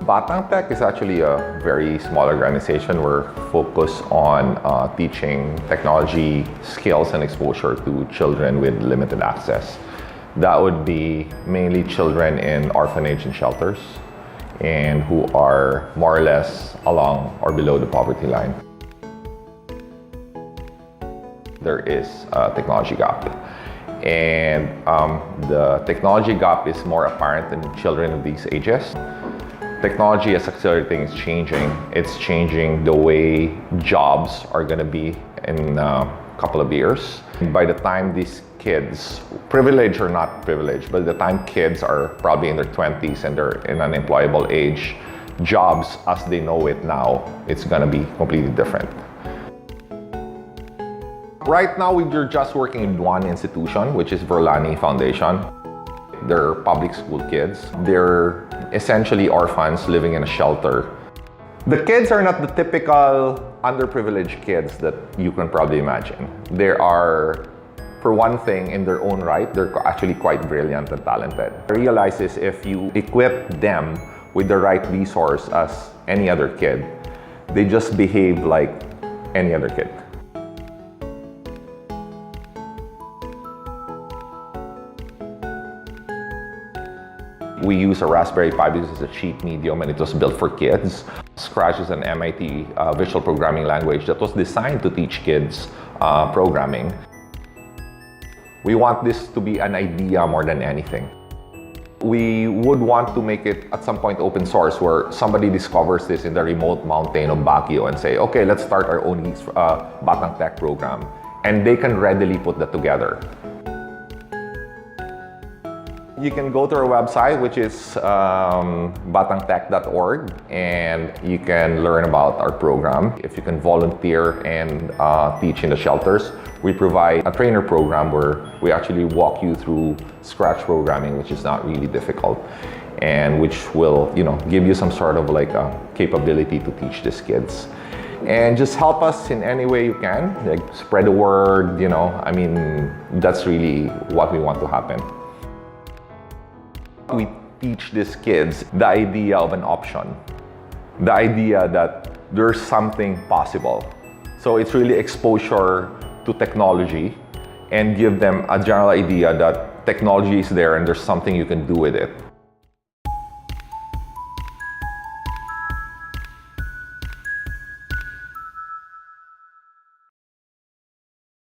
BatangTech is actually a very small organization. We're focused on teaching technology skills and exposure to children with limited access. That would be mainly children in orphanage and shelters and who are more or less along or below the poverty line. There is a technology gap. And the technology gap is more apparent in children of these ages. Technology is accelerating, it's changing. It's changing the way jobs are going to be in a couple of years. By the time these kids, privileged or not privileged, by the time kids are probably in their 20s and they're in an employable age, jobs as they know it now, it's going to be completely different. Right now, we're just working in one institution, which is Verlani Foundation. They're public school kids. They're essentially orphans living in a shelter. The kids are not the typical underprivileged kids that you can probably imagine. They are, for one thing, in their own right, they're actually quite brilliant and talented. I realize is if you equip them with the right resource as any other kid, they just behave like any other kid. We use a Raspberry Pi because it's a cheap medium and it was built for kids. Scratch is an MIT visual programming language that was designed to teach kids programming. We want this to be an idea more than anything. We would want to make it at some point open source where somebody discovers this in the remote mountain of Baguio and say, okay, let's start our own BatangTech program. And they can readily put that together. You can go to our website, which is batangtech.org, and you can learn about our program. If you can volunteer and teach in the shelters, we provide a trainer program where we actually walk you through Scratch programming, which is not really difficult, and which will, give you some sort of like a capability to teach these kids. And just help us in any way you can, like spread the word, that's really what we want to happen. We teach these kids the idea of an option, the idea that there's something possible. So it's really exposure to technology and give them a general idea that technology is there and there's something you can do with it.